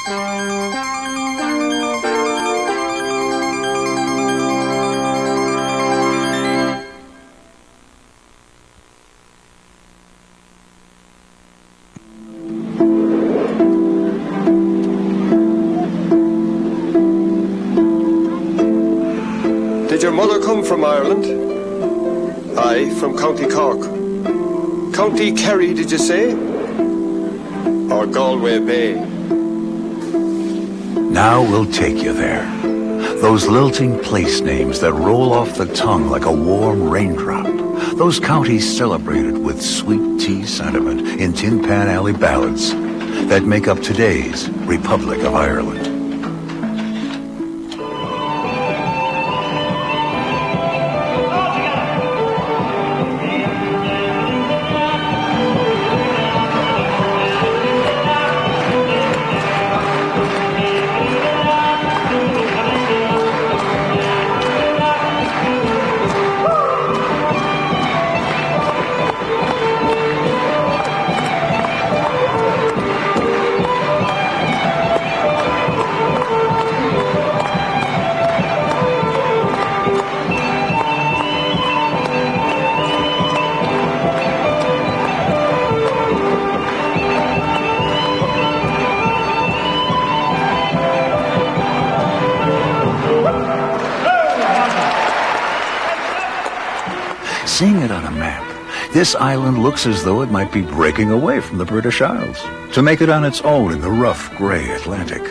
Did your mother come from Ireland? Aye, from County Cork. County Kerry, did you say? Or Galway Bay? Now we'll take you there. Those lilting place names that roll off the tongue like a warm raindrop. Those counties celebrated with sweet tea sentiment in Tin Pan Alley ballads that make up today's Republic of Ireland. Seeing it on a map, this island looks as though it might be breaking away from the British Isles to make it on its own in the rough, grey Atlantic.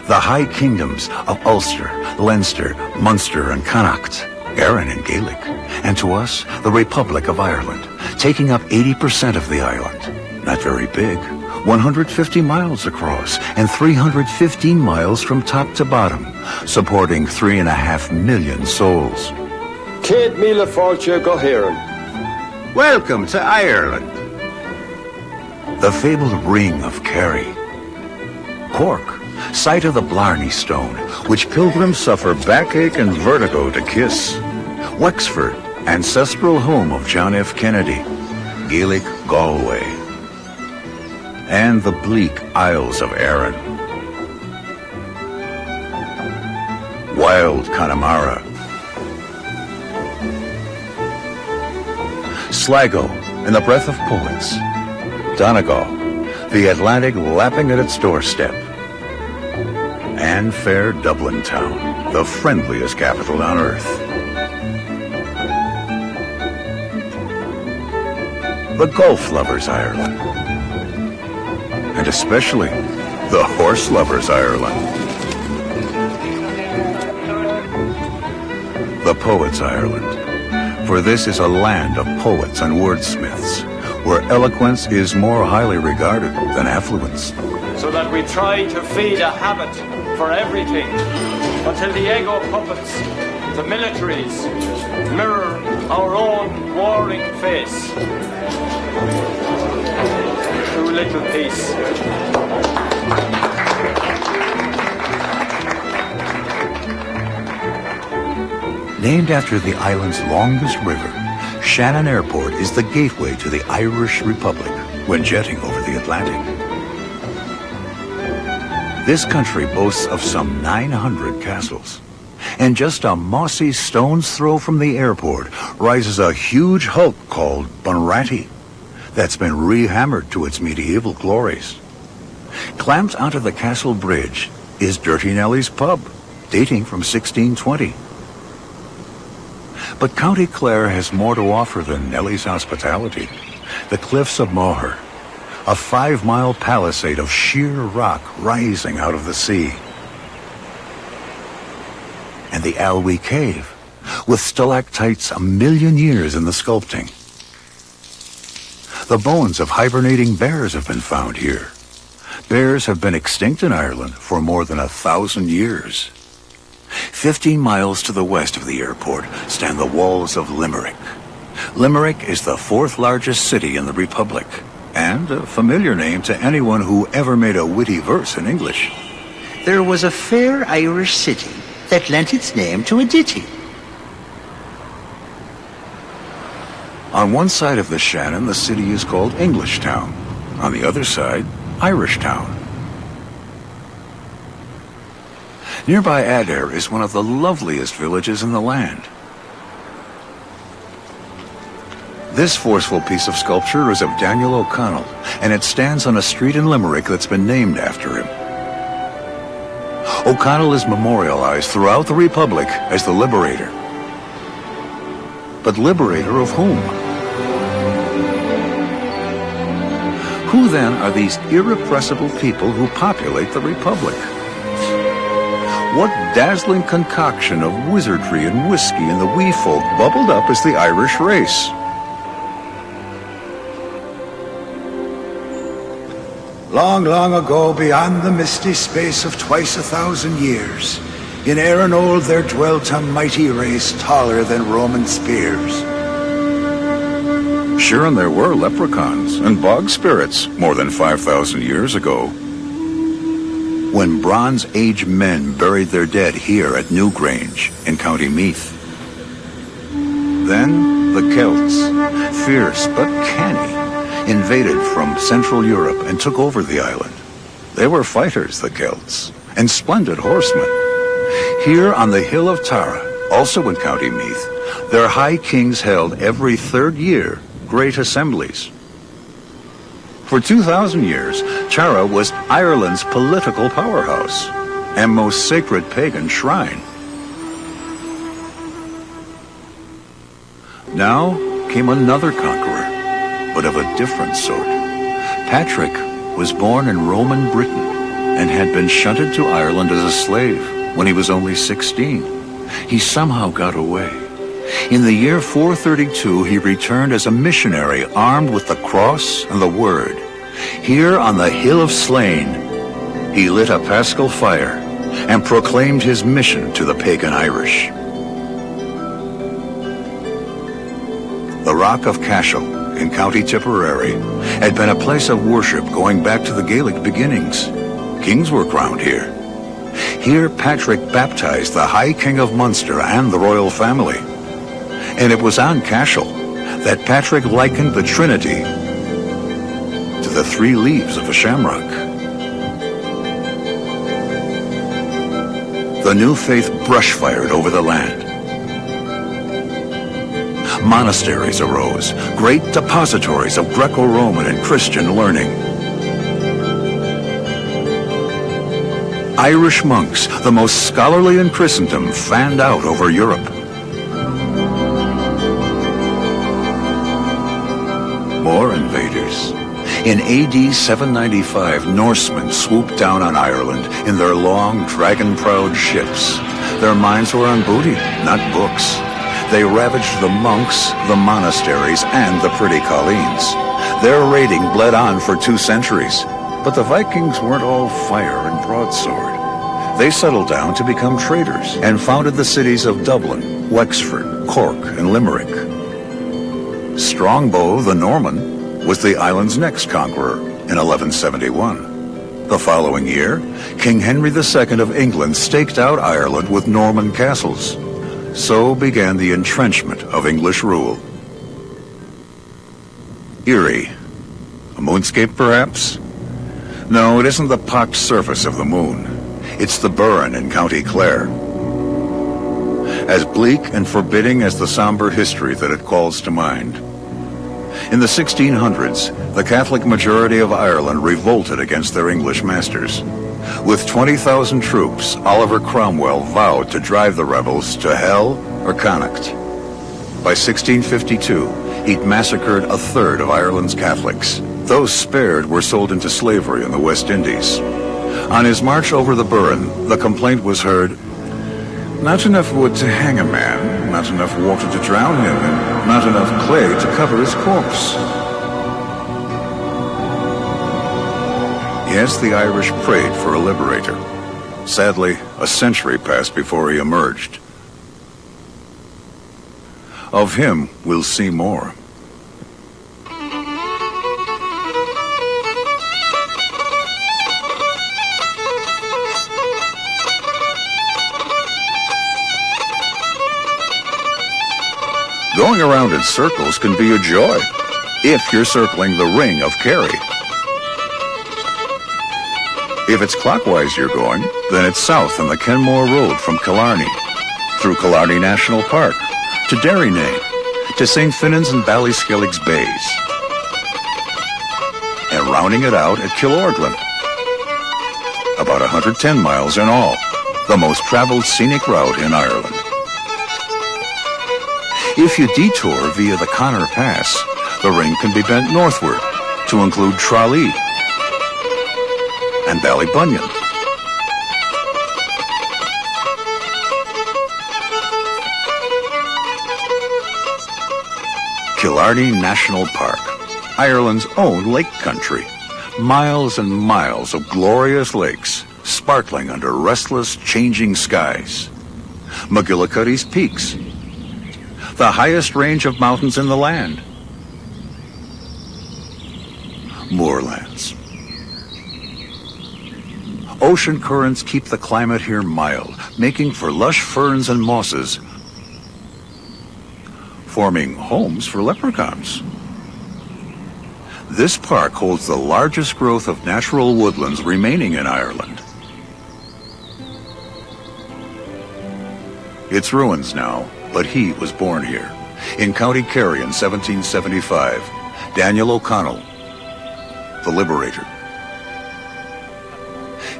The high kingdoms of Ulster, Leinster, Munster and Connacht, Erin in Gaelic, and to us, the Republic of Ireland, taking up 80% of the island. Not very big, 150 miles across and 315 miles from top to bottom, supporting 3.5 million souls. Céad Míle Fáilte go Héireann. Welcome to Ireland. The fabled Ring of Kerry. Cork, site of the Blarney Stone, which pilgrims suffer backache and vertigo to kiss. Wexford, ancestral home of John F. Kennedy. Gaelic Galway. And the bleak Isles of Arran. Wild Connemara. Sligo, in the breath of poets. Donegal, the Atlantic lapping at its doorstep. And fair Dublin town, the friendliest capital on earth. The golf lovers' Ireland. And especially the horse lovers' Ireland. The poets' Ireland. For this is a land of poets and wordsmiths, where eloquence is more highly regarded than affluence. So that we try to feed a habit for everything, until the ego puppets, the militaries, mirror our own warring face. Too little peace. Named after the island's longest river, Shannon Airport is the gateway to the Irish Republic when jetting over the Atlantic. This country boasts of some 900 castles, and just a mossy stone's throw from the airport rises a huge hulk called Bunratty that's been rehammered to its medieval glories. Clamped onto the castle bridge is Dirty Nellie's pub, dating from 1620. But County Clare has more to offer than Nellie's hospitality. The Cliffs of Moher, a 5-mile palisade of sheer rock rising out of the sea. And the Alwy Cave, with stalactites 1,000,000 years in the sculpting. The bones of hibernating bears have been found here. Bears have been extinct in Ireland for more than 1,000 years. 15 miles to the west of the airport stand the walls of Limerick. Limerick is the 4th largest city in the Republic, and a familiar name to anyone who ever made a witty verse in English. There was a fair Irish city that lent its name to a ditty. On one side of the Shannon, the city is called Englishtown. On the other side, Irishtown. Nearby Adair is one of the loveliest villages in the land. This forceful piece of sculpture is of Daniel O'Connell, and it stands on a street in Limerick that's been named after him. O'Connell is memorialized throughout the Republic as the Liberator. But liberator of whom? Who then are these irrepressible people who populate the Republic? What dazzling concoction of wizardry and whiskey and the wee folk bubbled up as the Irish race? Long, long ago, beyond the misty space of twice 1,000 years, in Erin Old there dwelt a mighty race taller than Roman spears. Sure, and there were leprechauns and bog spirits more than 5,000 years ago. When Bronze Age men buried their dead here at Newgrange in County Meath. Then the Celts, fierce but canny, invaded from Central Europe and took over the island. They were fighters, the Celts, and splendid horsemen. Here on the Hill of Tara, also in County Meath, their high kings held every third year great assemblies. For 2,000 years, Tara was Ireland's political powerhouse and most sacred pagan shrine. Now came another conqueror, but of a different sort. Patrick was born in Roman Britain and had been shunted to Ireland as a slave when he was only 16. He somehow got away. In the year 432, he returned as a missionary armed with the cross and the word. Here on the Hill of Slane, he lit a paschal fire and proclaimed his mission to the pagan Irish. The Rock of Cashel in County Tipperary had been a place of worship going back to the Gaelic beginnings. Kings were crowned here. Here Patrick baptized the High King of Munster and the royal family. And it was on Cashel that Patrick likened the Trinity to the three leaves of a shamrock. The new faith brush-fired over the land. Monasteries arose, great depositories of Greco-Roman and Christian learning. Irish monks, the most scholarly in Christendom, fanned out over Europe. More invaders. In AD 795, Norsemen swooped down on Ireland in their long, dragon-prowed ships. Their minds were on booty, not books. They ravaged the monks, the monasteries, and the pretty colleens. Their raiding bled on for 2 centuries. But the Vikings weren't all fire and broadsword. They settled down to become traders and founded the cities of Dublin, Wexford, Cork, and Limerick. Strongbow the Norman was the island's next conqueror in 1171. The following year, King Henry II of England staked out Ireland with Norman castles. So began the entrenchment of English rule. Erie. A moonscape, perhaps? No, it isn't the pocked surface of the moon. It's the Burren in County Clare. As bleak and forbidding as the somber history that it calls to mind. In the 1600s, the Catholic majority of Ireland revolted against their English masters. With 20,000 troops, Oliver Cromwell vowed to drive the rebels to hell or Connacht. By 1652, he'd massacred a third of Ireland's Catholics. Those spared were sold into slavery in the West Indies. On his march over the Burren, the complaint was heard, "Not enough wood to hang a man, not enough water to drown him, and not enough clay to cover his corpse." Yes, the Irish prayed for a liberator. Sadly, a century passed before he emerged. Of him, we'll see more. Going around in circles can be a joy, if you're circling the ring of Kerry. If it's clockwise you're going, then it's south on the Kenmore Road from Killarney, through Killarney National Park, to Derrynane, to St. Finans and Ballyskellig's Bays, and rounding it out at Killorglin. About 110 miles in all, the most traveled scenic route in Ireland. If you detour via the Connor Pass, the ring can be bent northward to include Tralee and Ballybunion. Killarney National Park, Ireland's own lake country. Miles and miles of glorious lakes, sparkling under restless, changing skies. McGillicuddy's Peaks, the highest range of mountains in the land. Moorlands. Ocean currents keep the climate here mild, making for lush ferns and mosses, forming homes for leprechauns. This park holds the largest growth of natural woodlands remaining in Ireland. It's ruins now, but he was born here. In County Kerry in 1775, Daniel O'Connell, the liberator.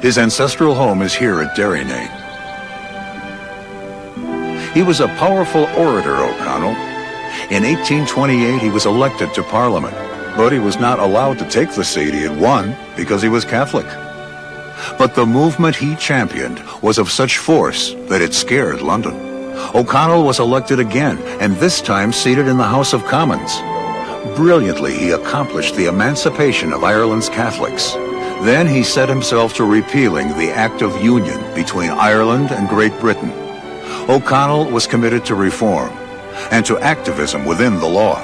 His ancestral home is here at Derrynane. He was a powerful orator, O'Connell. In 1828, he was elected to Parliament, but he was not allowed to take the seat he had won because he was Catholic. But the movement he championed was of such force that it scared London. O'Connell was elected again, and this time seated in the House of Commons. Brilliantly, he accomplished the emancipation of Ireland's Catholics. Then he set himself to repealing the Act of Union between Ireland and Great Britain. O'Connell was committed to reform and to activism within the law.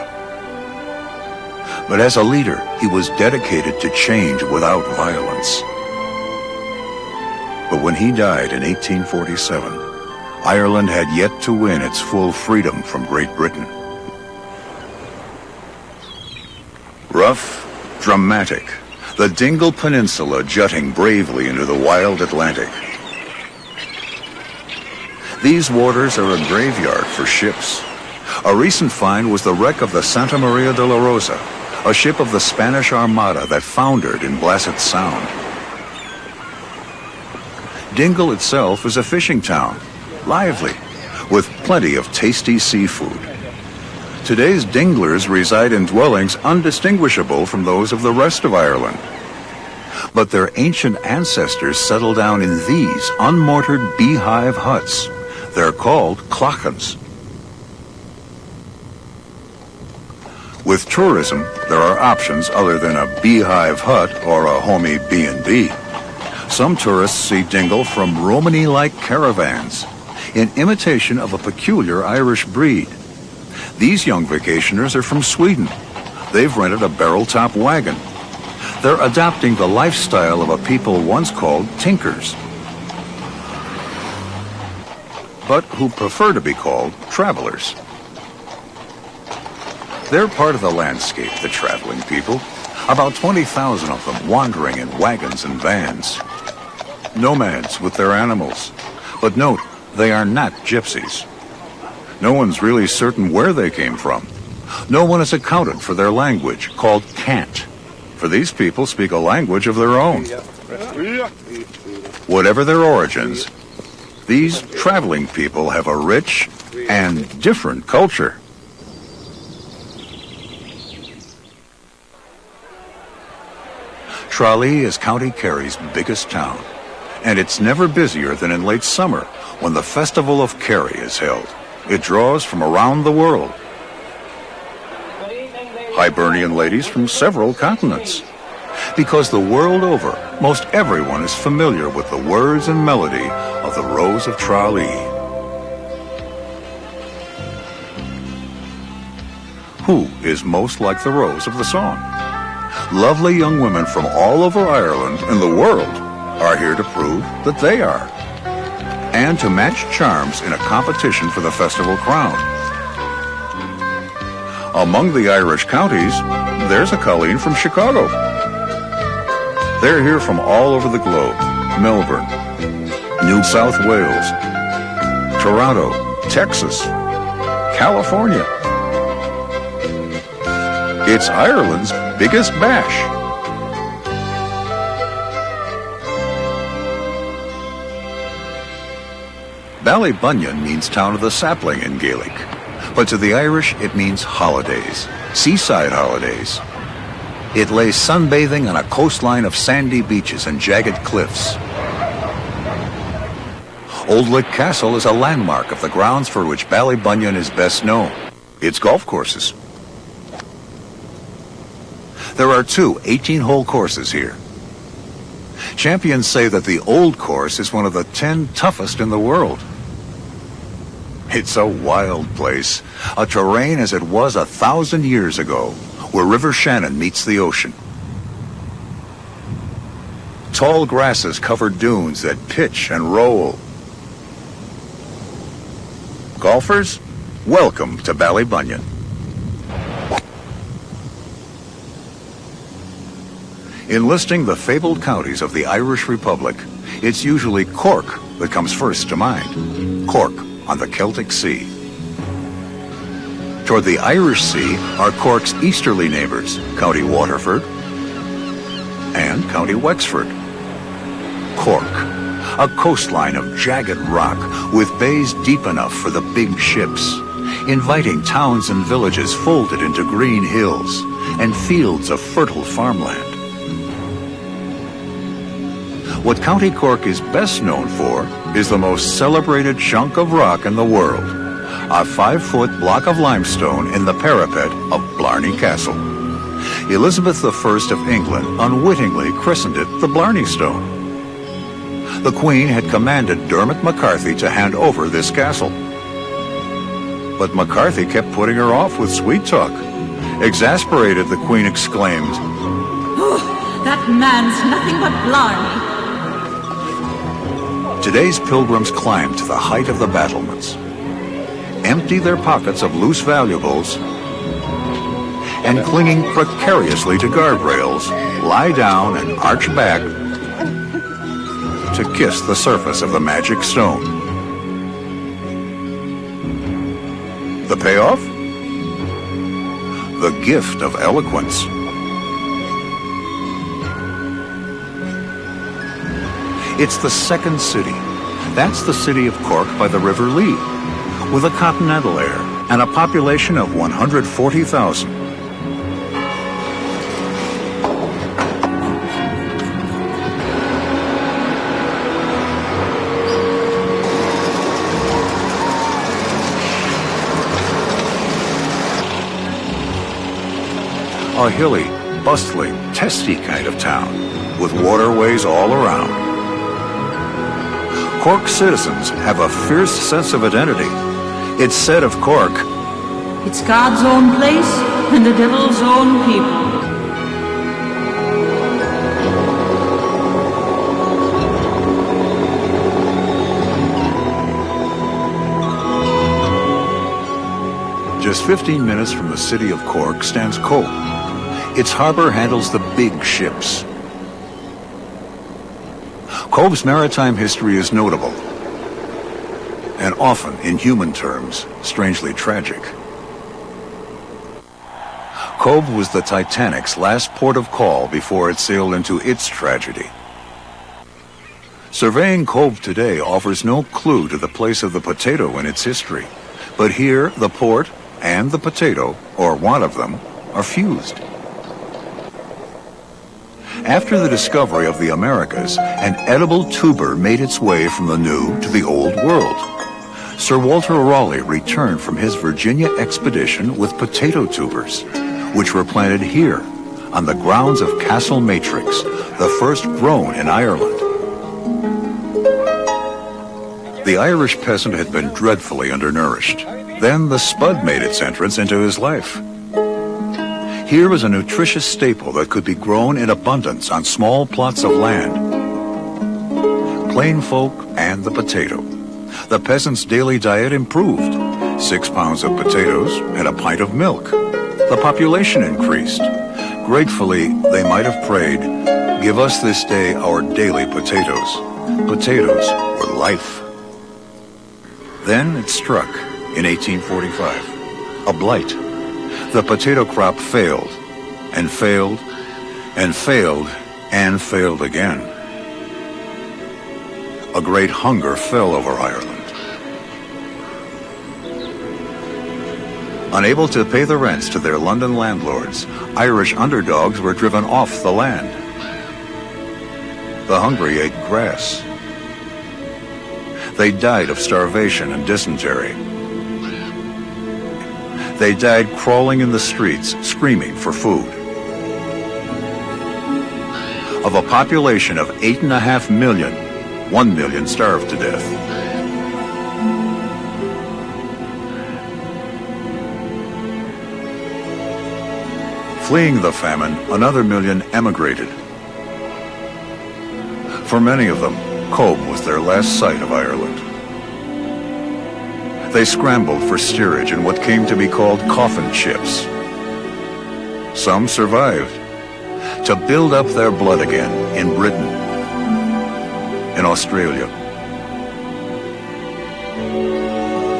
But as a leader, he was dedicated to change without violence. But when he died in 1847, Ireland had yet to win its full freedom from Great Britain. Rough, dramatic, the Dingle Peninsula jutting bravely into the wild Atlantic. These waters are a graveyard for ships. A recent find was the wreck of the Santa Maria de la Rosa, a ship of the Spanish Armada that foundered in Blasset Sound. Dingle itself is a fishing town, lively, with plenty of tasty seafood. Today's Dinglers reside in dwellings undistinguishable from those of the rest of Ireland. But their ancient ancestors settled down in these unmortared beehive huts. They're called clachans. With tourism, there are options other than a beehive hut or a homey B&B. Some tourists see Dingle from Romany-like caravans, in imitation of a peculiar Irish breed. These young vacationers are from Sweden. They've rented a barrel-top wagon. They're adopting the lifestyle of a people once called tinkers, but who prefer to be called travelers. They're part of the landscape, the traveling people. About 20,000 of them wandering in wagons and vans. Nomads with their animals. But note, they are not gypsies. No one's really certain where they came from. No one has accounted for their language, called cant. For these people speak a language of their own. Whatever their origins, these traveling people have a rich and different culture. Tralee is County Kerry's biggest town, and it's never busier than in late summer when the Festival of Kerry is held. It draws from around the world. Hibernian ladies from several continents. Because the world over, most everyone is familiar with the words and melody of the Rose of Tralee. Who is most like the Rose of the song? Lovely young women from all over Ireland and the world are here to prove that they are, and to match charms in a competition for the festival crown. Among the Irish counties, there's a Colleen from Chicago. They're here from all over the globe. Melbourne, New South Wales, Toronto, Texas, California. It's Ireland's biggest bash. Ballybunion means town of the sapling in Gaelic, but to the Irish it means holidays, seaside holidays. It lays sunbathing on a coastline of sandy beaches and jagged cliffs. Old Lick Castle is a landmark of the grounds for which Ballybunion is best known, its golf courses. There are two 18-hole courses here. Champions say that the old course is one of the 10 toughest in the world. It's a wild place, a terrain as it was 1,000 years ago, where River Shannon meets the ocean. Tall grasses cover dunes that pitch and roll. Golfers, welcome to Ballybunion. In listing the fabled counties of the Irish Republic, it's usually Cork that comes first to mind. Cork on the Celtic Sea. Toward the Irish Sea are Cork's easterly neighbors, County Waterford and County Wexford. Cork, a coastline of jagged rock with bays deep enough for the big ships, inviting towns and villages folded into green hills and fields of fertile farmland. What County Cork is best known for is the most celebrated chunk of rock in the world, a 5-foot block of limestone in the parapet of Blarney Castle. Elizabeth I of England unwittingly christened it the Blarney Stone. The Queen had commanded Dermot McCarthy to hand over this castle. But McCarthy kept putting her off with sweet talk. Exasperated, the Queen exclaimed, "Oh, that man's nothing but Blarney." Today's pilgrims climb to the height of the battlements, empty their pockets of loose valuables, and clinging precariously to guardrails, lie down and arch back to kiss the surface of the magic stone. The payoff? The gift of eloquence. It's the second city. That's the city of Cork by the River Lee, with a continental air and a population of 140,000. A hilly, bustling, testy kind of town, with waterways all around. Cork citizens have a fierce sense of identity. It's said of Cork, "It's God's own place and the devil's own people." Just 15 minutes from the city of Cork stands Cobh. Its harbor handles the big ships. Cobh's maritime history is notable, and often, in human terms, strangely tragic. Cobh was the Titanic's last port of call before it sailed into its tragedy. Surveying Cobh today offers no clue to the place of the potato in its history, but here the port and the potato, or one of them, are fused. After the discovery of the Americas, an edible tuber made its way from the New to the Old World. Sir Walter Raleigh returned from his Virginia expedition with potato tubers, which were planted here, on the grounds of Castle Matrix, the first grown in Ireland. The Irish peasant had been dreadfully undernourished. Then the spud made its entrance into his life. Here was a nutritious staple that could be grown in abundance on small plots of land. Plain folk and the potato. The peasant's daily diet improved. 6 pounds of potatoes and a pint of milk. The population increased. Gratefully, they might have prayed, give us this day our daily potatoes. Potatoes were life. Then it struck in 1845. A blight. The potato crop failed, and failed, and failed, and failed again. A great hunger fell over Ireland. Unable to pay the rents to their London landlords, Irish underdogs were driven off the land. The hungry ate grass. They died of starvation and dysentery. They died crawling in the streets, screaming for food. Of a population of 8.5 million, 1 million starved to death. Fleeing the famine, another million emigrated. For many of them, Cobh was their last sight of Ireland. They scrambled for steerage in what came to be called coffin ships. Some survived to build up their blood again in Britain, in Australia,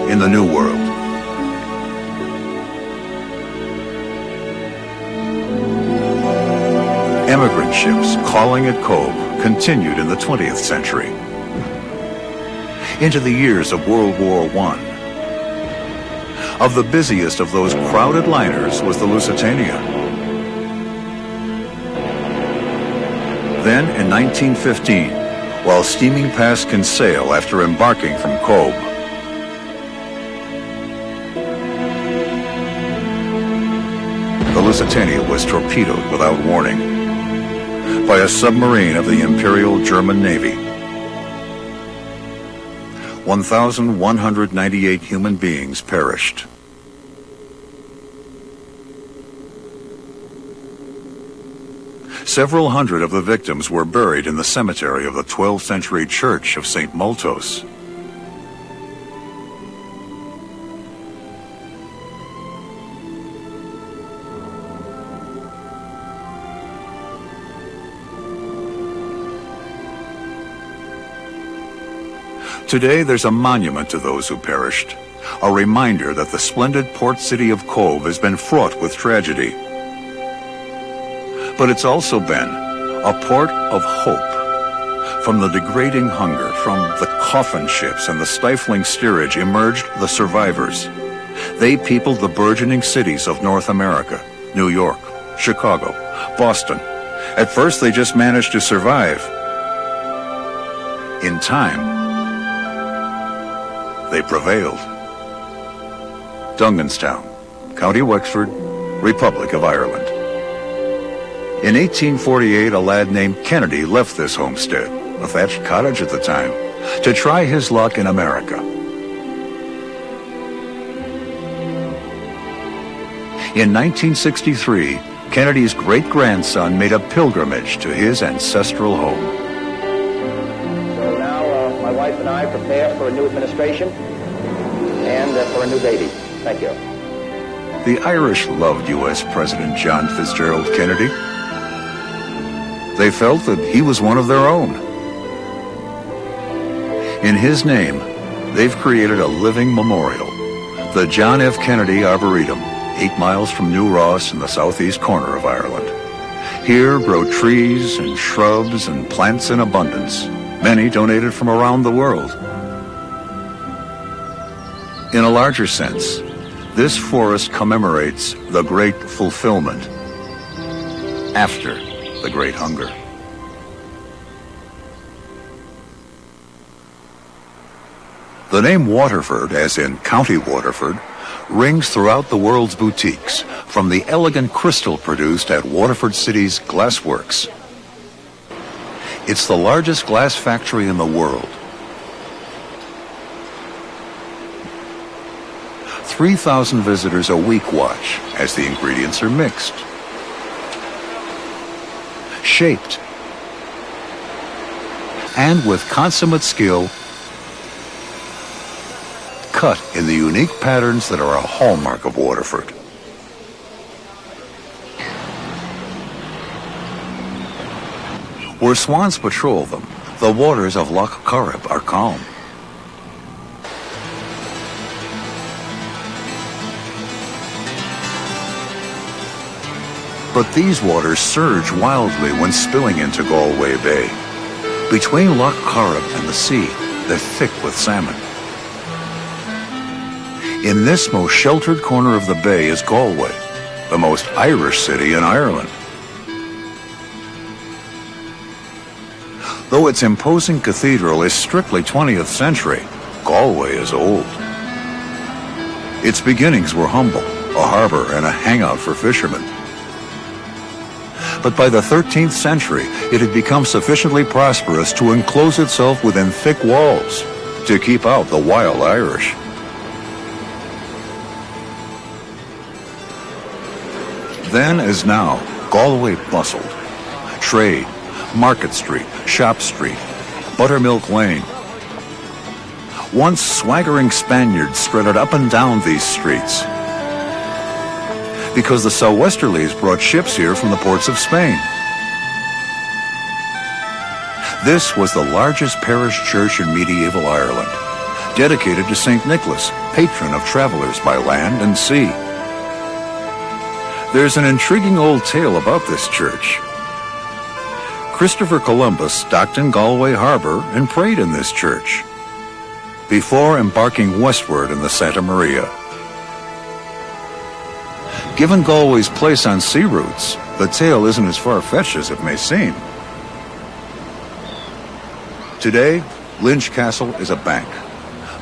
in the New World. Emigrant ships calling at Cobh continued in the 20th century. Into the years of World War I. Of the busiest of those crowded liners was the Lusitania. Then, in 1915, while steaming past Kinsale after embarking from Cobh, the Lusitania was torpedoed without warning by a submarine of the Imperial German Navy. 1,198 human beings perished. Several hundred of the victims were buried in the cemetery of the 12th century church of St. Multos. Today, there's a monument to those who perished, a reminder that the splendid port city of Cobh has been fraught with tragedy. But it's also been a port of hope. From the degrading hunger, from the coffin ships and the stifling steerage emerged the survivors. They peopled the burgeoning cities of North America, New York, Chicago, Boston. At first, they just managed to survive. In time, they prevailed. Dunganstown, County Wexford, Republic of Ireland. In 1848, a lad named Kennedy left this homestead, a thatched cottage at the time, to try his luck in America. In 1963, Kennedy's great-grandson made a pilgrimage to his ancestral home. So now my wife and I prepare for a new administration and for a new baby. Thank you. The Irish loved U.S. President John Fitzgerald Kennedy. They felt that he was one of their own. In his name, they've created a living memorial, the John F. Kennedy Arboretum, 8 miles from New Ross in the southeast corner of Ireland. Here grow trees and shrubs and plants in abundance, many donated from around the world. In a larger sense, this forest commemorates the great fulfillment after the Great Hunger. The name Waterford, as in County Waterford, rings throughout the world's boutiques, from the elegant crystal produced at Waterford City's Glassworks. It's the largest glass factory in the world. 3,000 visitors a week watch as the ingredients are mixed, shaped, and with consummate skill, cut in the unique patterns that are a hallmark of Waterford. Where swans patrol them, the waters of Loch Corrib are calm. But these waters surge wildly when spilling into Galway Bay. Between Loch Corrib and the sea, they're thick with salmon. In this most sheltered corner of the bay is Galway, the most Irish city in Ireland. Though its imposing cathedral is strictly 20th century, Galway is old. Its beginnings were humble, a harbor and a hangout for fishermen. But by the 13th century, it had become sufficiently prosperous to enclose itself within thick walls to keep out the wild Irish. Then as now, Galway bustled. Trade, Market Street, Shop Street, Buttermilk Lane. Once swaggering Spaniards strutted up and down these streets because the Sou'Westerlies brought ships here from the ports of Spain. This was the largest parish church in medieval Ireland, dedicated to St. Nicholas, patron of travelers by land and sea. There's an intriguing old tale about this church. Christopher Columbus docked in Galway Harbor and prayed in this church before embarking westward in the Santa Maria. Given Galway's place on sea routes, the tale isn't as far-fetched as it may seem. Today, Lynch Castle is a bank,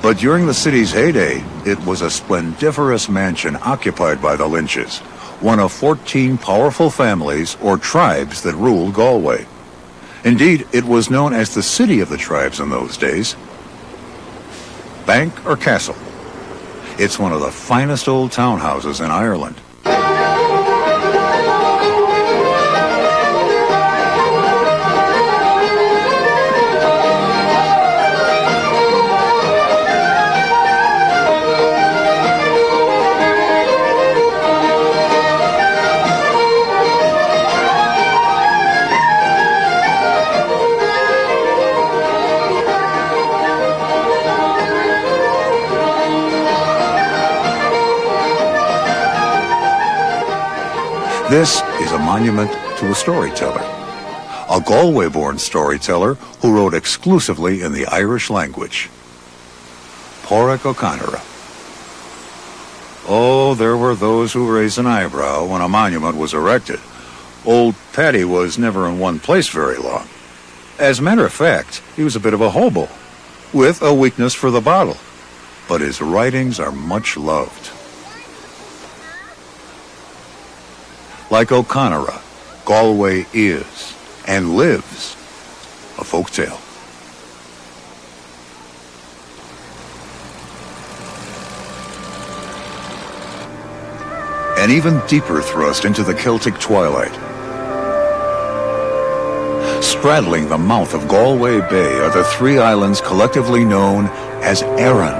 but during the city's heyday, it was a splendiferous mansion occupied by the Lynches, one of 14 powerful families or tribes that ruled Galway. Indeed, it was known as the city of the tribes in those days. Bank or castle? It's one of the finest old townhouses in Ireland. This is a monument to a storyteller, a Galway-born storyteller who wrote exclusively in the Irish language, Pádraig O'Conor. Oh, there were those who raised an eyebrow when a monument was erected. Old Paddy was never in one place very long. As a matter of fact, he was a bit of a hobo, with a weakness for the bottle, but his writings are much loved. Like O'Conor, Galway is, and lives, a folktale. An even deeper thrust into the Celtic twilight. Straddling the mouth of Galway Bay are the three islands collectively known as Erin,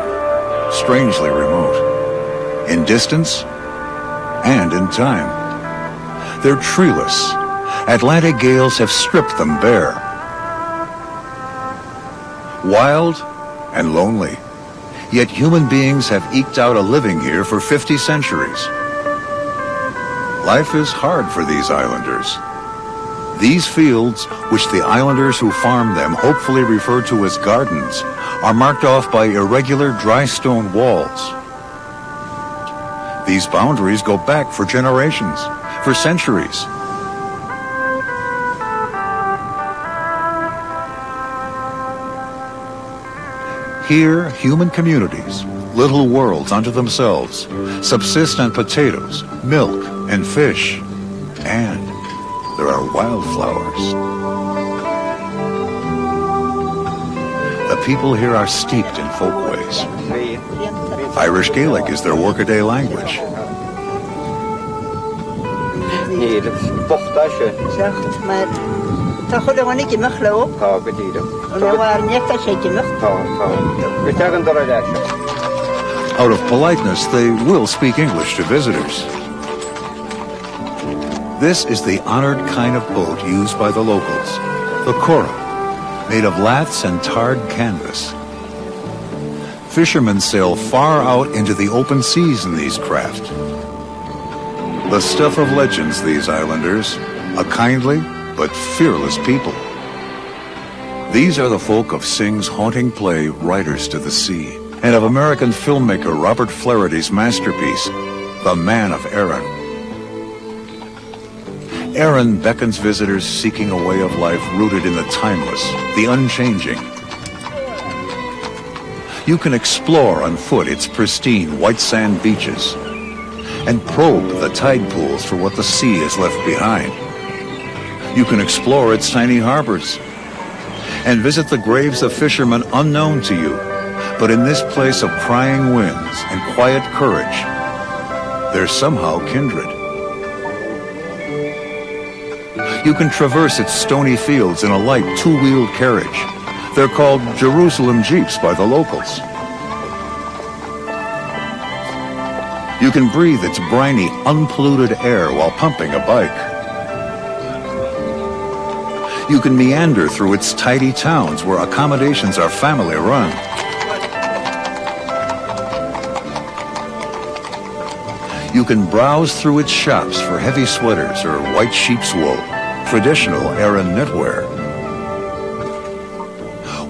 strangely remote, in distance and in time. They're treeless. Atlantic gales have stripped them bare. Wild and lonely, yet human beings have eked out a living here for 50 centuries. Life is hard for these islanders. These fields, which the islanders who farm them hopefully refer to as gardens, are marked off by irregular dry stone walls. These boundaries go back for generations, for centuries. Here, human communities, little worlds unto themselves, subsist on potatoes, milk, and fish. And there are wildflowers. The people here are steeped in folkways. Irish Gaelic is their workaday language. Out of politeness, they will speak English to visitors. This is the honored kind of boat used by the locals, the Cora, made of laths and tarred canvas. Fishermen sail far out into the open seas in these craft. The stuff of legends, these islanders, a kindly but fearless people. These are the folk of Synge's haunting play, Riders to the Sea, and of American filmmaker Robert Flaherty's masterpiece, The Man of Erin. Erin beckons visitors seeking a way of life rooted in the timeless, the unchanging. You can explore on foot its pristine white sand beaches and probe the tide pools for what the sea has left behind. You can explore its tiny harbors and visit the graves of fishermen unknown to you, but in this place of crying winds and quiet courage, they're somehow kindred. You can traverse its stony fields in a light two-wheeled carriage. They're called Jerusalem Jeeps by the locals. You can breathe its briny, unpolluted air while pumping a bike. You can meander through its tidy towns where accommodations are family run. You can browse through its shops for heavy sweaters or white sheep's wool, traditional Erin knitwear.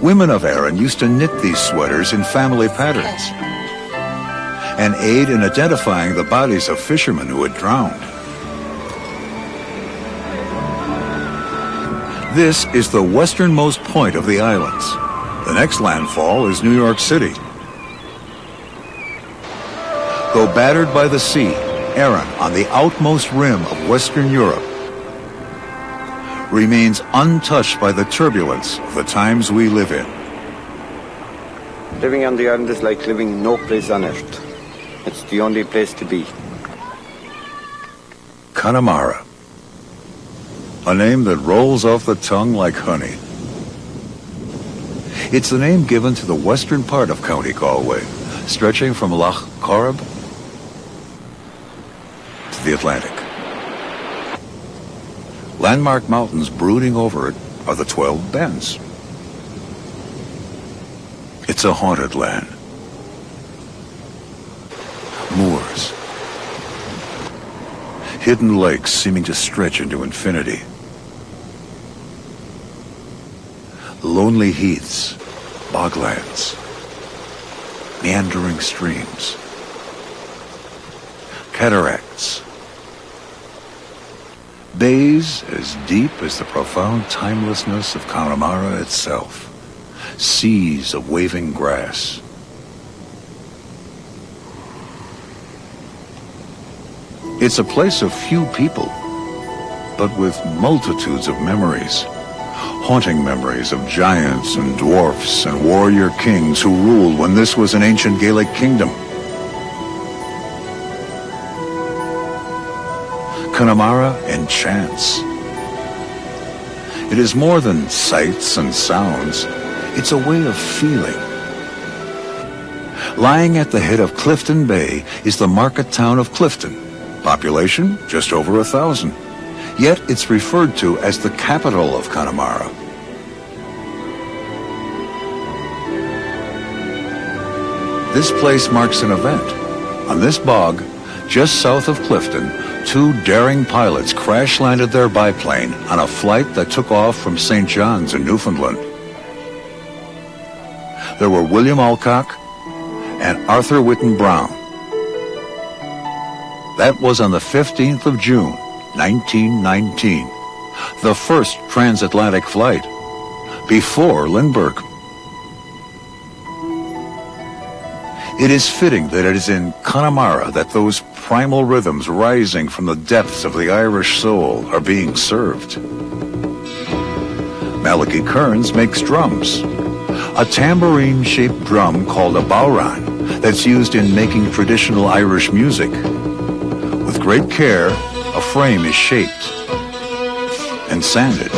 Women of Erin used to knit these sweaters in family patterns and aid in identifying the bodies of fishermen who had drowned. This is the westernmost point of the islands. The next landfall is New York City. Though battered by the sea, Erin, on the outmost rim of Western Europe, remains untouched by the turbulence of the times we live in. Living on the island is like living no place on earth. It's the only place to be. Connemara. A name that rolls off the tongue like honey. It's the name given to the western part of County Galway, stretching from Lough Corrib to the Atlantic. Landmark mountains brooding over it are the 12 Bens. It's a haunted land. Moors. Hidden lakes seeming to stretch into infinity. Lonely heaths, boglands, meandering streams, cataracts, bays as deep as the profound timelessness of Connemara itself, seas of waving grass. It's a place of few people, but with multitudes of memories. Haunting memories of giants and dwarfs and warrior kings who ruled when this was an ancient Gaelic kingdom. Connemara enchants. It is more than sights and sounds. It's a way of feeling. Lying at the head of Clifton Bay is the market town of Clifton. Population just over 1,000. Yet it's referred to as the capital of Connemara. This place marks an event. On this bog, just south of Clifton, 2 daring pilots crash-landed their biplane on a flight that took off from St. John's in Newfoundland. There were William Alcock and Arthur Whitten Brown. That was on the 15th of June, 1919, the first transatlantic flight, before Lindbergh. It is fitting that it is in Connemara that those primal rhythms rising from the depths of the Irish soul are being served. Malachi Kearns makes drums, a tambourine-shaped drum called a bowran that's used in making traditional Irish music. With great care, a frame is shaped and sanded.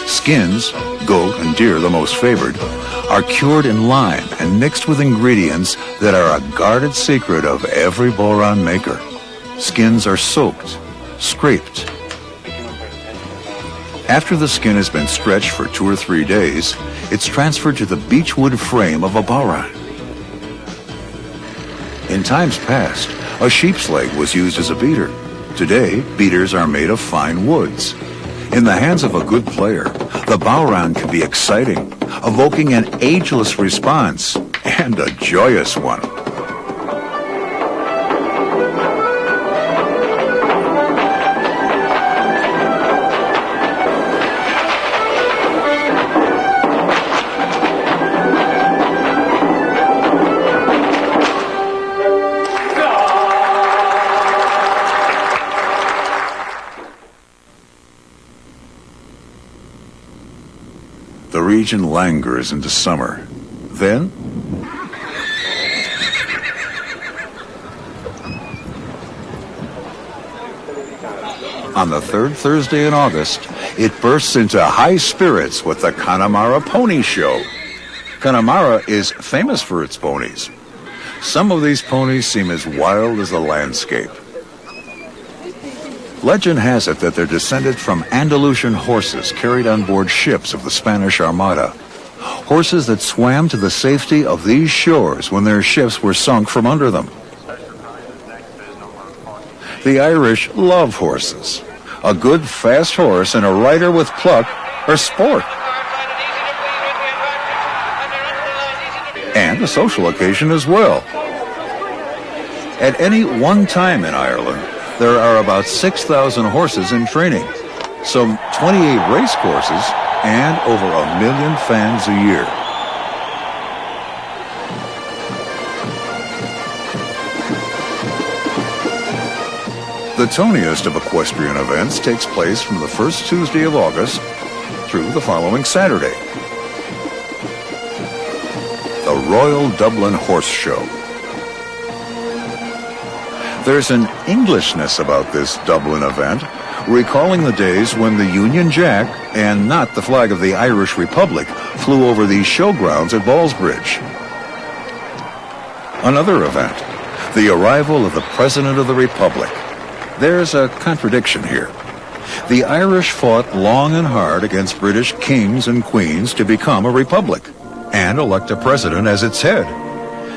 Skins, goat and deer the most favored, are cured in lime and mixed with ingredients that are a guarded secret of every bowran maker. Skins are soaked, scraped, After the skin has been stretched for 2 or 3 days, it's transferred to the beechwood frame of a bowran. In times past, a sheep's leg was used as a beater. Today, beaters are made of fine woods. In the hands of a good player, the bowran can be exciting, evoking an ageless response, and a joyous one. The region languors into summer. Then, on the third Thursday in August, it bursts into high spirits with the Connemara Pony Show. Connemara is famous for its ponies. Some of these ponies seem as wild as the landscape. Legend has it that they're descended from Andalusian horses carried on board ships of the Spanish Armada. Horses that swam to the safety of these shores when their ships were sunk from under them. The Irish love horses. A good, fast horse and a rider with pluck are sport. And a social occasion as well. At any one time in Ireland, there are about 6,000 horses in training, some 28 race courses, and over 1 million fans a year. The toniest of equestrian events takes place from the first Tuesday of August through the following Saturday. The Royal Dublin Horse Show. There's an Englishness about this Dublin event, recalling the days when the Union Jack, and not the flag of the Irish Republic, flew over these showgrounds at Ballsbridge. Another event, the arrival of the President of the Republic. There's a contradiction here. The Irish fought long and hard against British kings and queens to become a republic, and elect a president as its head.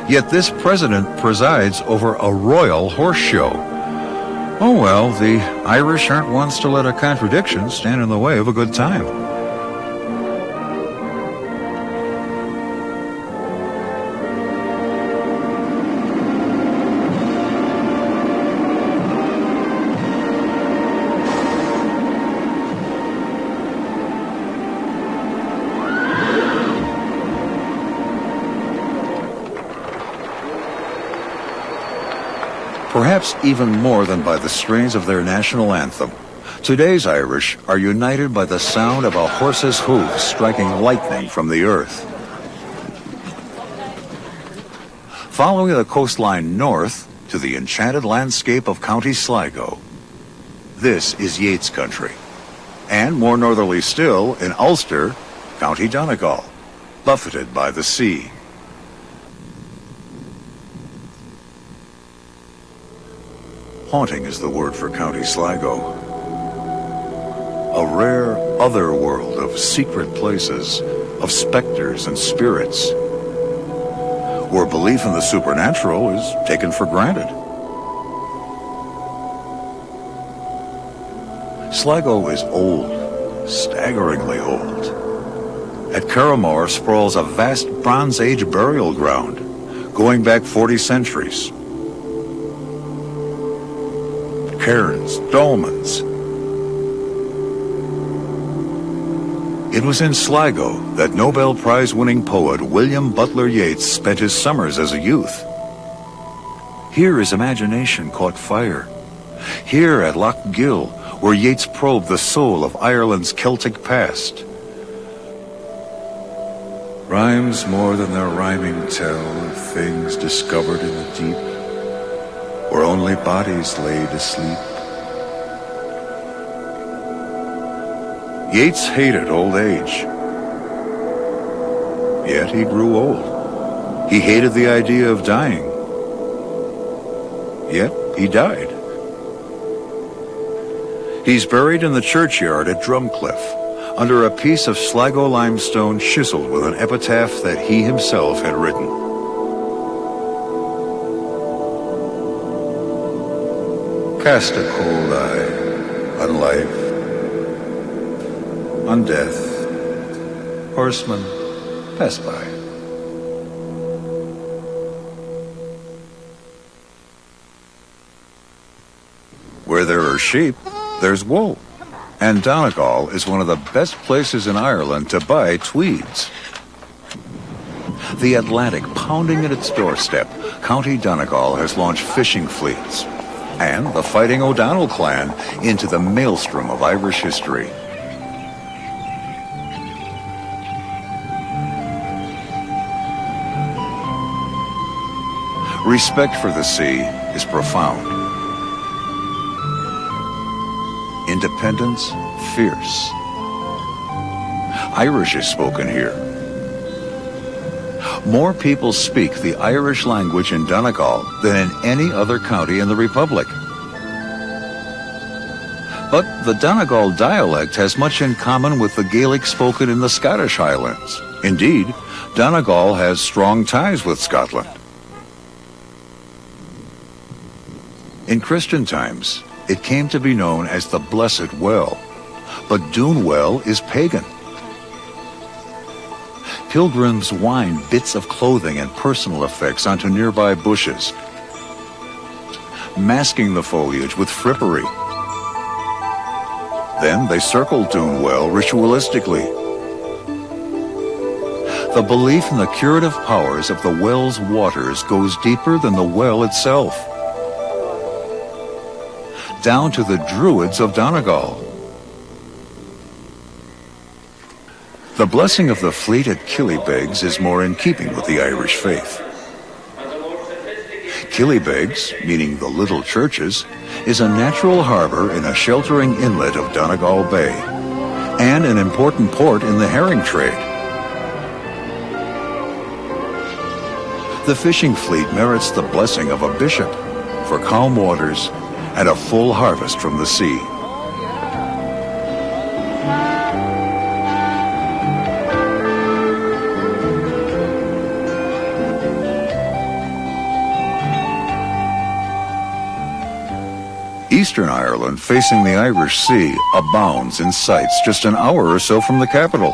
Yet this president presides over a royal horse show. Oh well, the Irish aren't ones to let a contradiction stand in the way of a good time. Perhaps even more than by the strains of their national anthem, today's Irish are united by the sound of a horse's hooves striking lightning from the earth. Following the coastline north to the enchanted landscape of County Sligo, this is Yeats country. And more northerly still, in Ulster, County Donegal, buffeted by the sea. Haunting is the word for County Sligo. A rare other world of secret places, of specters and spirits, where belief in the supernatural is taken for granted. Sligo is old, staggeringly old. At Carramore sprawls a vast Bronze Age burial ground, going back 40 centuries. Cairns, dolmens. It was in Sligo that Nobel Prize-winning poet William Butler Yeats spent his summers as a youth. Here his imagination caught fire. Here at Loch Gill, where Yeats probed the soul of Ireland's Celtic past. Rhymes more than their rhyming tell of things discovered in the deep, where only bodies laid asleep. Yeats hated old age. Yet he grew old. He hated the idea of dying. Yet he died. He's buried in the churchyard at Drumcliff, under a piece of Sligo limestone chiseled with an epitaph that he himself had written. Cast a cold eye on life, on death. Horsemen, pass by. Where there are sheep, there's wool. And Donegal is one of the best places in Ireland to buy tweeds. The Atlantic pounding at its doorstep, County Donegal has launched fishing fleets and the Fighting O'Donnell clan into the maelstrom of Irish history. Respect for the sea is profound. Independence, fierce. Irish is spoken here. More people speak the Irish language in Donegal than in any other county in the Republic. But the Donegal dialect has much in common with the Gaelic spoken in the Scottish Highlands. Indeed, Donegal has strong ties with Scotland. In Christian times, it came to be known as the Blessed Well, but Doon Well is pagan. Pilgrims wind bits of clothing and personal effects onto nearby bushes, masking the foliage with frippery. Then they circle Doon Well ritualistically. The belief in the curative powers of the well's waters goes deeper than the well itself, down to the Druids of Donegal. The blessing of the fleet at Killybegs is more in keeping with the Irish faith. Killybegs, meaning the little churches, is a natural harbor in a sheltering inlet of Donegal Bay, and an important port in the herring trade. The fishing fleet merits the blessing of a bishop for calm waters and a full harvest from the sea. Eastern Ireland, facing the Irish Sea, abounds in sights just an hour or so from the capital.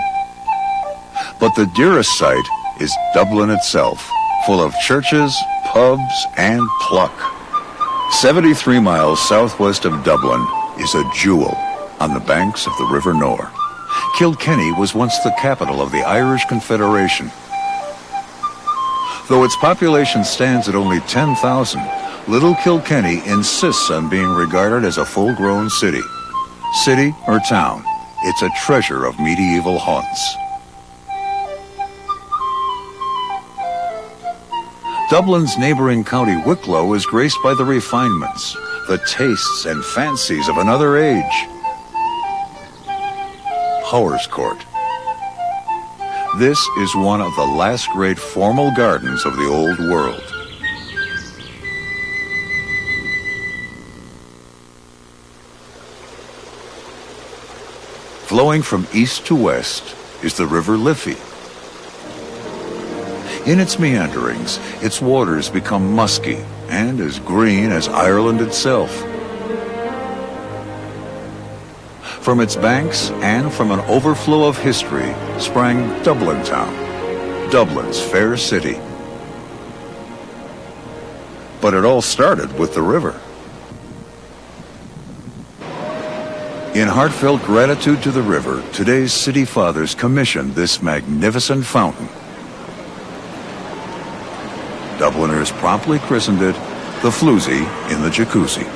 But the dearest sight is Dublin itself, full of churches, pubs, and pluck. 73 miles southwest of Dublin is a jewel on the banks of the River Nore. Kilkenny was once the capital of the Irish Confederation. Though its population stands at only 10,000, Little Kilkenny insists on being regarded as a full-grown city. City or town, it's a treasure of medieval haunts. Dublin's neighboring county Wicklow is graced by the refinements, the tastes and fancies of another age. Powerscourt. This is one of the last great formal gardens of the old world. Flowing from east to west is the River Liffey. In its meanderings, its waters become musky and as green as Ireland itself. From its banks and from an overflow of history sprang Dublin Town, Dublin's fair city. But it all started with the river. In heartfelt gratitude to the river, today's city fathers commissioned this magnificent fountain. Dubliners promptly christened it the Floozie in the Jacuzzi.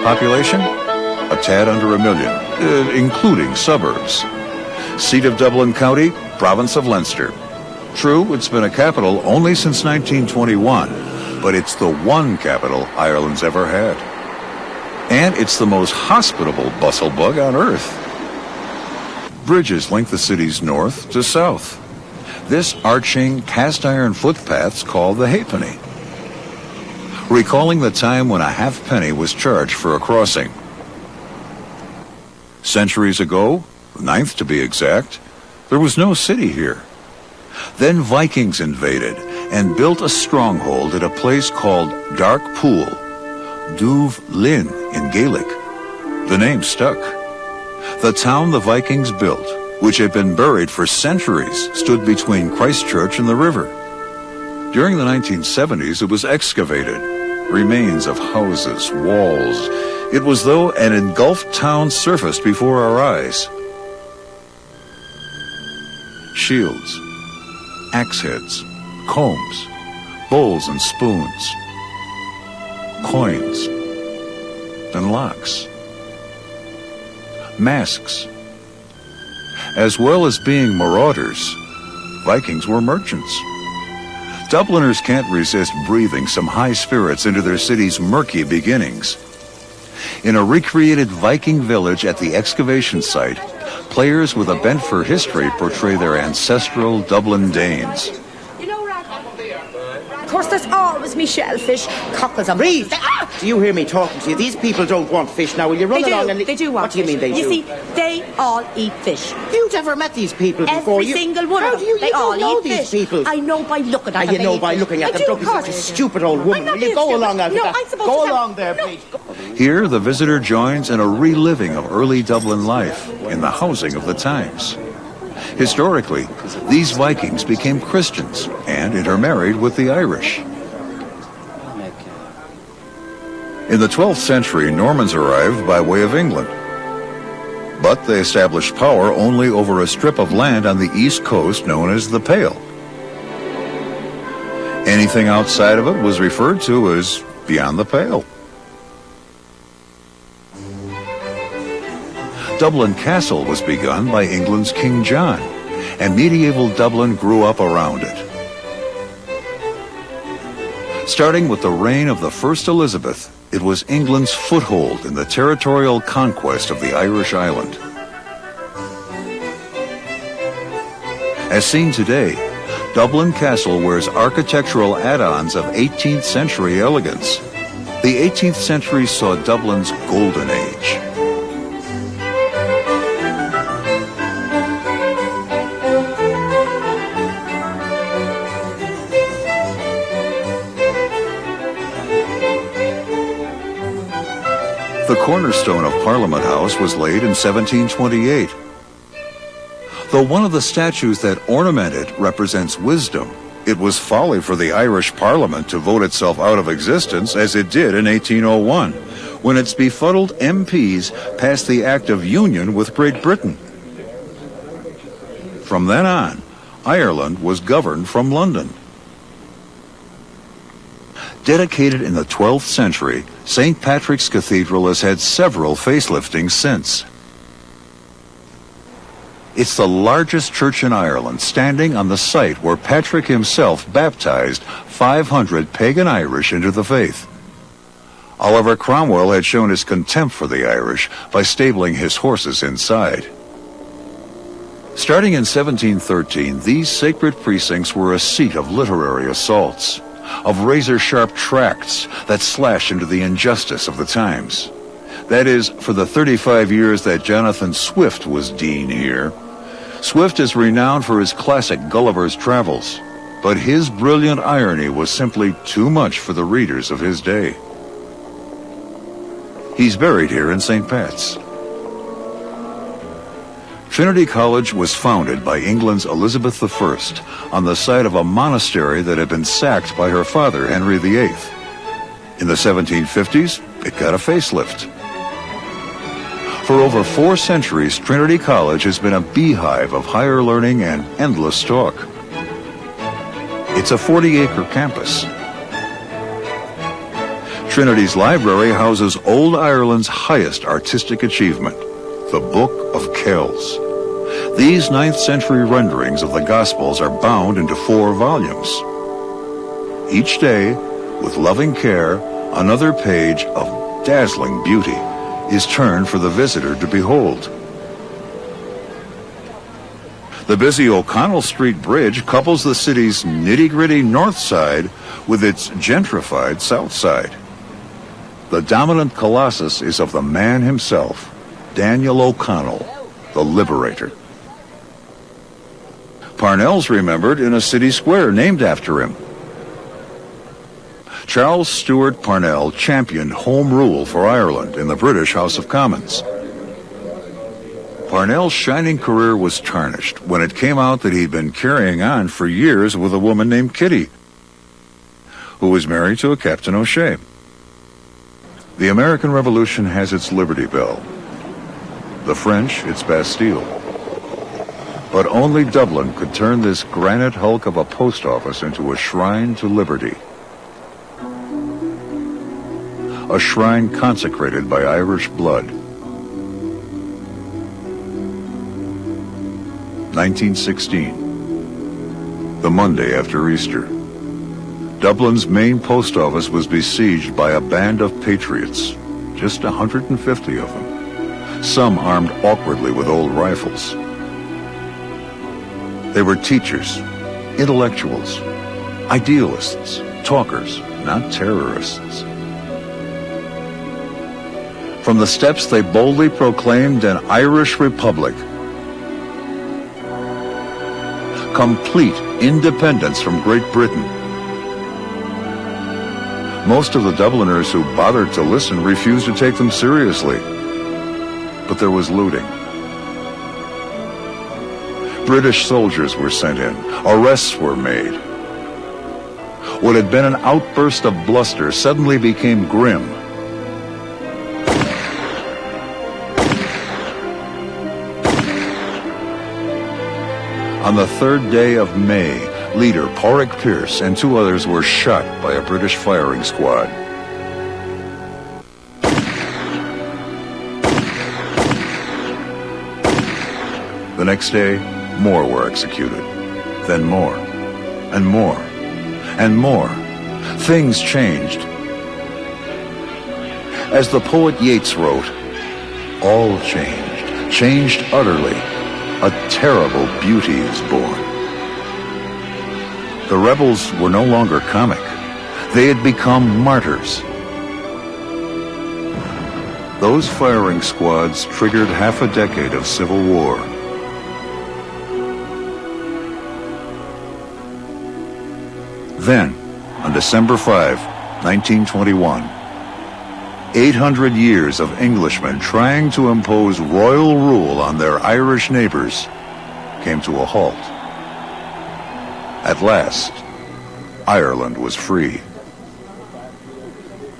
Population? A tad under 1 million, including suburbs. Seat of Dublin County, province of Leinster. True, it's been a capital only since 1921, but it's the one capital Ireland's ever had. And it's the most hospitable bustle bug on Earth. Bridges link the cities north to south. This arching cast-iron footpath's called the halfpenny, recalling the time when a halfpenny was charged for a crossing. Centuries ago, the 9th to be exact, there was no city here. Then Vikings invaded and built a stronghold at a place called Dark Pool, Duv Linn in Gaelic. The name stuck. The town the Vikings built, which had been buried for centuries, stood between Christchurch and the river. During the 1970s, it was excavated. Remains of houses, walls. It was though an engulfed town surfaced before our eyes. Shields, axe heads, combs, bowls and spoons, coins, and locks. Masks. As well as being marauders, Vikings were merchants. Dubliners can't resist breathing some high spirits into their city's murky beginnings. In a recreated Viking village at the excavation site, players with a bent for history portray their ancestral Dublin Danes. Of course, there's always me shellfish, cockles and... Reeve, do you hear me talking to you? These people don't want fish now. Will you run along and... They do want What do you mean they do? You see, they all eat fish. You've never met these people before. Every single one How of do them. you They all don't know eat these fish. people? I know by looking at them. You know by looking at them. Don't be such a stupid old woman. Will you go along out of that? Go along there, please. Here, the visitor joins in a reliving of early Dublin life in the housing of the times. Historically, these Vikings became Christians and intermarried with the Irish. In the 12th century, Normans arrived by way of England. But they established power only over a strip of land on the east coast known as the Pale. Anything outside of it was referred to as beyond the Pale. Dublin Castle was begun by England's King John, and medieval Dublin grew up around it. Starting with the reign of the First Elizabeth, it was England's foothold in the territorial conquest of the Irish island. As seen today, Dublin Castle wears architectural add-ons of 18th century elegance. The 18th century saw Dublin's golden age. The cornerstone of Parliament House was laid in 1728. Though one of the statues that ornament it represents wisdom, it was folly for the Irish Parliament to vote itself out of existence as it did in 1801, when its befuddled MPs passed the Act of Union with Great Britain. From then on, Ireland was governed from London. Dedicated in the 12th century, St. Patrick's Cathedral has had several faceliftings since. It's the largest church in Ireland, standing on the site where Patrick himself baptized 500 pagan Irish into the faith. Oliver Cromwell had shown his contempt for the Irish by stabling his horses inside. Starting in 1713, these sacred precincts were a seat of literary assaults, of razor-sharp tracts that slash into the injustice of the times. That is, for the 35 years that Jonathan Swift was dean here. Swift is renowned for his classic Gulliver's Travels, but his brilliant irony was simply too much for the readers of his day. He's buried here in St. Pat's. Trinity College was founded by England's Elizabeth I on the site of a monastery that had been sacked by her father, Henry VIII. In the 1750s, it got a facelift. For over 4 centuries, Trinity College has been a beehive of higher learning and endless talk. It's a 40-acre campus. Trinity's library houses Old Ireland's highest artistic achievement, the Book of Kells. These 9th century renderings of the Gospels are bound into 4 volumes. Each day, with loving care, another page of dazzling beauty is turned for the visitor to behold. The busy O'Connell Street Bridge couples the city's nitty-gritty north side with its gentrified south side. The dominant colossus is of the man himself, Daniel O'Connell, the liberator. Parnell's remembered in a city square named after him. Charles Stewart Parnell championed Home Rule for Ireland in the British House of Commons. Parnell's shining career was tarnished when it came out that he'd been carrying on for years with a woman named Kitty, who was married to a Captain O'Shea. The American Revolution has its Liberty Bell, the French its Bastille. But only Dublin could turn this granite hulk of a post office into a shrine to liberty. A shrine consecrated by Irish blood. 1916, the Monday after Easter. Dublin's main post office was besieged by a band of patriots, just 150 of them, some armed awkwardly with old rifles. They were teachers, intellectuals, idealists, talkers, not terrorists. From the steps they boldly proclaimed an Irish Republic, complete independence from Great Britain. Most of the Dubliners who bothered to listen refused to take them seriously. But there was looting. British soldiers were sent in. Arrests were made. What had been an outburst of bluster suddenly became grim. On the 3rd day of May, leader Pádraig Pearse and 2 others were shot by a British firing squad. The next day, more were executed. Then more, and more, and more. Things changed. As the poet Yeats wrote, all changed utterly. A terrible beauty is born. The rebels were no longer comic. They had become martyrs. Those firing squads triggered half a decade of civil war. Then, on December 5, 1921, 800 years of Englishmen trying to impose royal rule on their Irish neighbors came to a halt. At last, Ireland was free.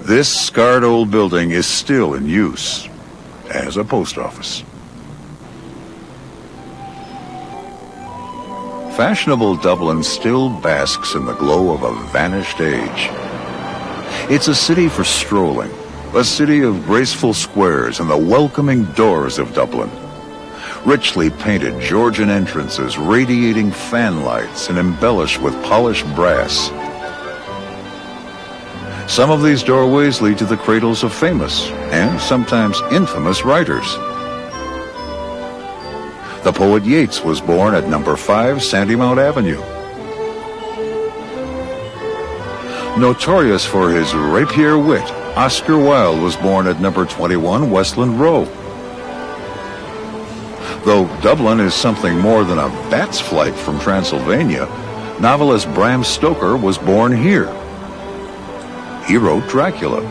This scarred old building is still in use as a post office. Fashionable Dublin still basks in the glow of a vanished age. It's a city for strolling, a city of graceful squares and the welcoming doors of Dublin. Richly painted Georgian entrances, radiating fan lights and embellished with polished brass. Some of these doorways lead to the cradles of famous and sometimes infamous writers. The poet Yeats was born at number 5 Sandymount Avenue. Notorious for his rapier wit, Oscar Wilde was born at number 21 Westland Row. Though Dublin is something more than a bat's flight from Transylvania, novelist Bram Stoker was born here. He wrote Dracula.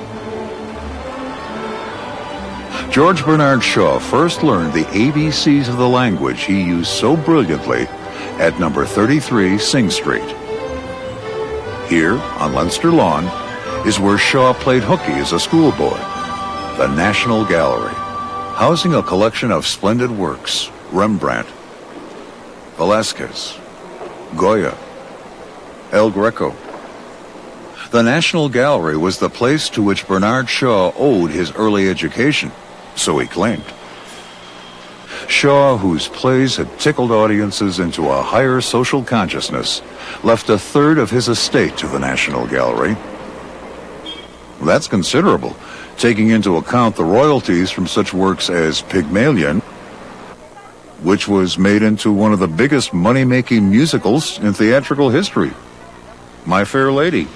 George Bernard Shaw first learned the ABCs of the language he used so brilliantly at number 33 Sing Street. Here, on Leinster Lawn, is where Shaw played hooky as a schoolboy. The National Gallery, housing a collection of splendid works: Rembrandt, Velázquez, Goya, El Greco. The National Gallery was the place to which Bernard Shaw owed his early education, so he claimed. Shaw, whose plays had tickled audiences into a higher social consciousness, left a third of his estate to the National Gallery. That's considerable, taking into account the royalties from such works as Pygmalion, which was made into one of the biggest money-making musicals in theatrical history, My Fair Lady.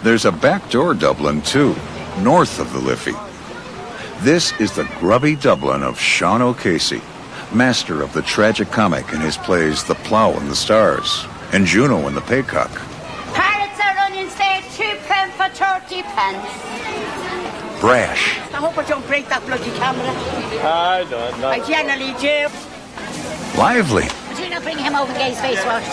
There's a backdoor Dublin, too, north of the Liffey. This is the grubby Dublin of Sean O'Casey, master of the tragic comic in his plays The Plough and the Stars, and Juno and the Paycock. Parrots are running there, 2 pence for 30 pence. Brash. I hope I don't break that bloody camera. I don't know. I generally do. Lively. But you not bring him over and get his face washed.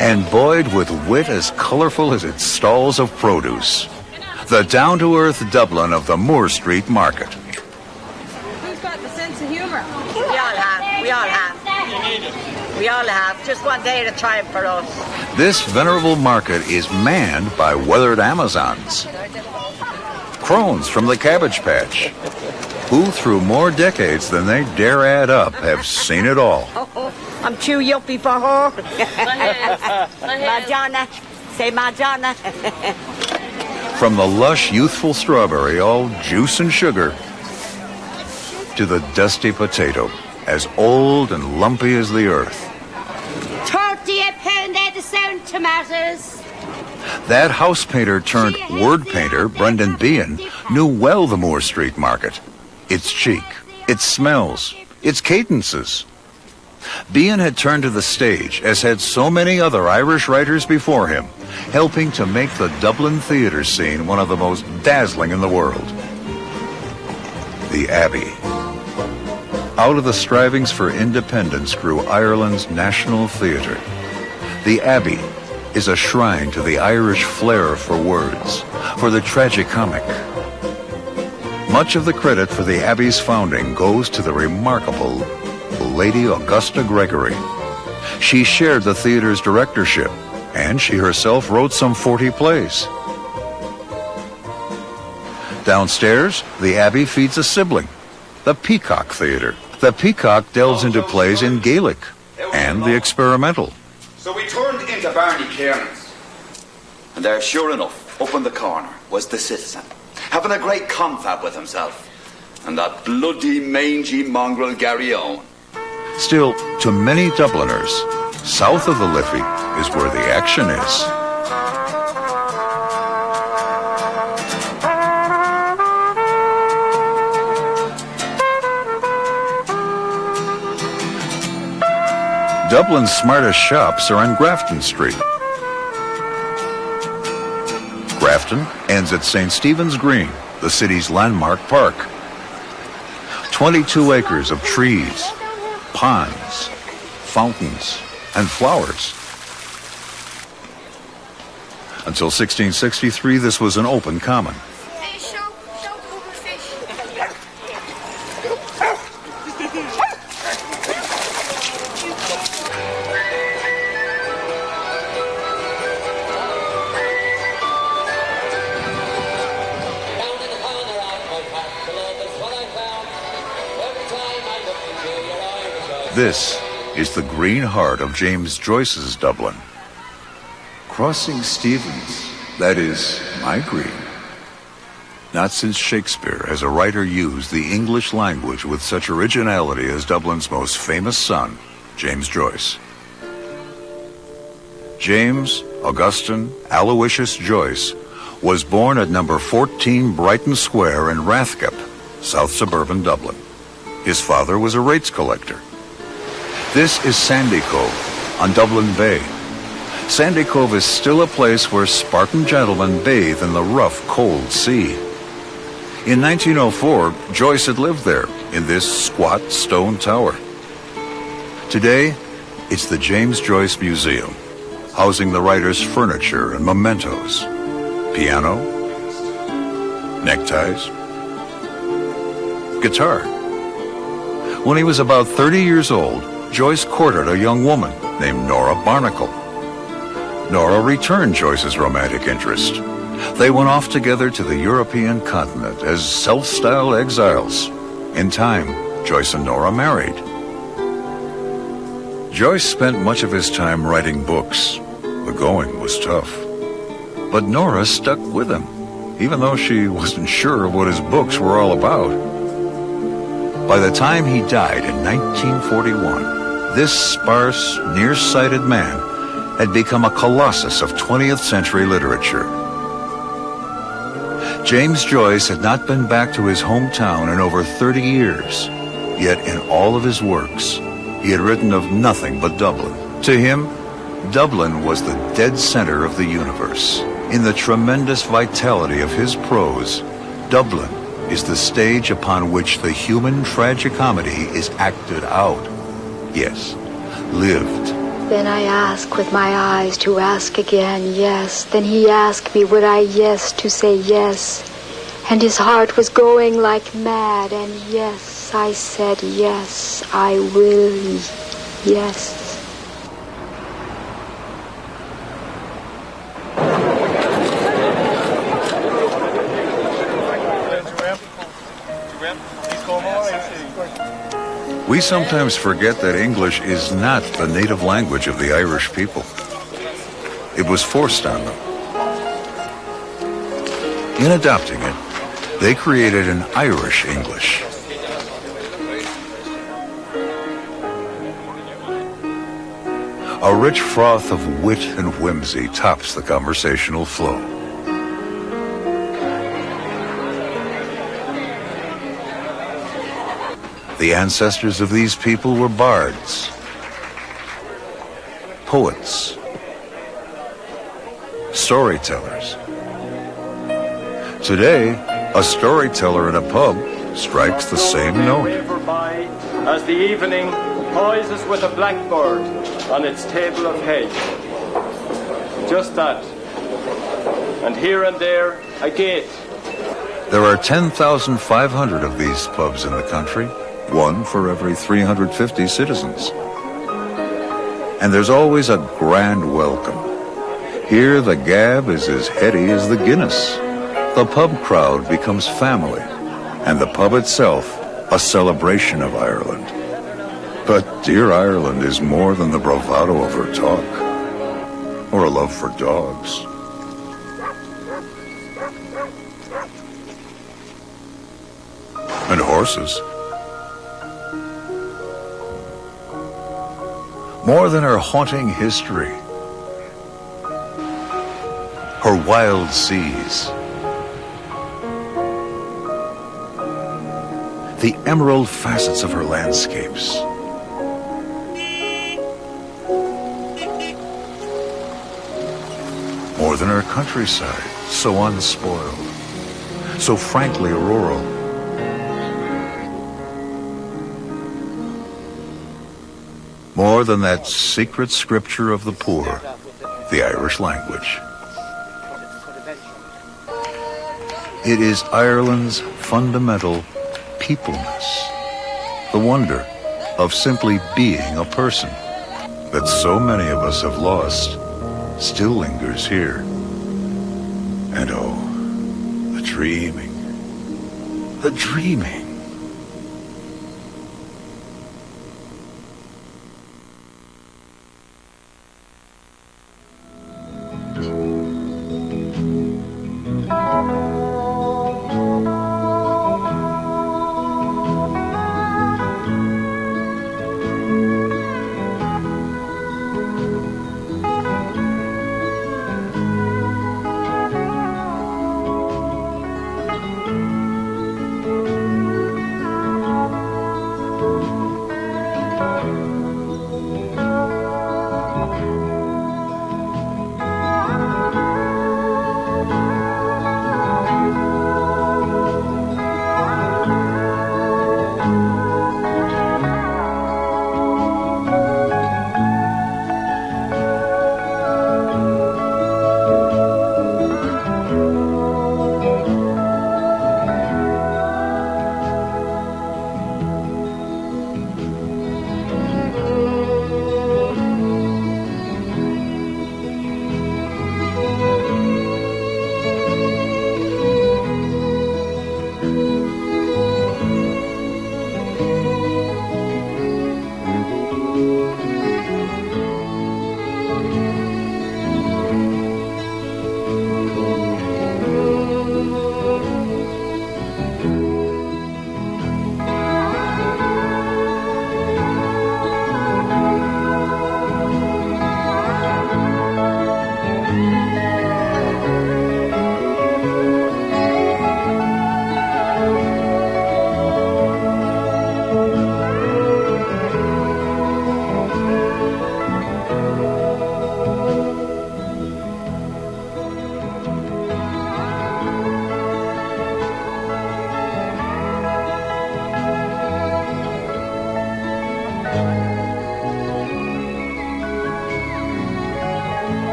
And buoyed with wit as colorful as its stalls of produce. The down-to-earth Dublin of the Moore Street Market. Who's got the sense of humor? We all have. We all have. We all have. Just one day at a time for us. This venerable market is manned by weathered Amazons. Crones from the Cabbage Patch, who through more decades than they dare add up have seen it all. I'm too yuppie for her. Madonna. Say Madonna. From the lush, youthful strawberry, all juice and sugar, to the dusty potato, as old and lumpy as the earth. 30 a pound at the sound tomatoes. That house painter turned word painter, Brendan Behan, knew well the Moore Street Market. Its cheek, its smells, its cadences. Behan had turned to the stage, as had so many other Irish writers before him, helping to make the Dublin theatre scene one of the most dazzling in the world. The Abbey. Out of the strivings for independence grew Ireland's national theatre. The Abbey is a shrine to the Irish flair for words, for the tragicomic. Much of the credit for the Abbey's founding goes to the remarkable Lady Augusta Gregory. She shared the theater's directorship, and she herself wrote some 40 plays. Downstairs, the Abbey feeds a sibling, the Peacock Theatre. The Peacock delves into plays in Gaelic and the experimental. So we turned into Barney Kearns. And there, sure enough, up in the corner, was the citizen, having a great confab with himself. And that bloody, mangy mongrel Gary Owen. Still, to many Dubliners, south of the Liffey is where the action is. Dublin's smartest shops are on Grafton Street. Grafton ends at St. Stephen's Green, the city's landmark park. 22 acres of trees, ponds, fountains, and flowers. Until 1663, this was an open common. This is the green heart of James Joyce's Dublin. Crossing Stevens, that is, my green. Not since Shakespeare has a writer used the English language with such originality as Dublin's most famous son, James Joyce. James Augustine Aloysius Joyce was born at number 14 Brighton Square in Rathgap, south suburban Dublin. His father was a rates collector. This is Sandy Cove on Dublin Bay. Sandy Cove is still a place where Spartan gentlemen bathe in the rough, cold sea. In 1904, Joyce had lived there in this squat stone tower. Today, it's the James Joyce Museum, housing the writer's furniture and mementos. Piano, neckties, guitar. When he was about 30 years old, Joyce courted a young woman named Nora Barnacle. Nora returned Joyce's romantic interest. They went off together to the European continent as self-styled exiles. In time, Joyce and Nora married. Joyce spent much of his time writing books. The going was tough. But Nora stuck with him, even though she wasn't sure of what his books were all about. By the time he died in 1941, this sparse, nearsighted man had become a colossus of 20th century literature. James Joyce had not been back to his hometown in over 30 years, yet in all of his works, he had written of nothing but Dublin. To him, Dublin was the dead center of the universe. In the tremendous vitality of his prose, Dublin is the stage upon which the human tragicomedy is acted out. Yes, lived. Then I ask with my eyes to ask again, yes. Then he asked me, would I yes to say yes? And his heart was going like mad, and yes, I said yes, I will, yes. We sometimes forget that English is not the native language of the Irish people. It was forced on them. In adopting it, they created an Irish English. A rich froth of wit and whimsy tops the conversational flow. The ancestors of these people were bards, poets, storytellers. Today, a storyteller in a pub strikes the same note. As the evening poises with a blackbird on its table of hay. Just that. And here and there, a gate. There are 10,500 of these pubs in the country, one for every 350 citizens. And there's always a grand welcome. Here the gab is as heady as the Guinness. The pub crowd becomes family, and the pub itself a celebration of Ireland. But dear Ireland is more than the bravado of her talk, or a love for dogs. And horses. More than her haunting history, her wild seas, the emerald facets of her landscapes, more than her countryside, so unspoiled, so frankly rural. More than that secret scripture of the poor, the Irish language. It is Ireland's fundamental peopleness, the wonder of simply being a person that so many of us have lost still lingers here. And oh, the dreaming.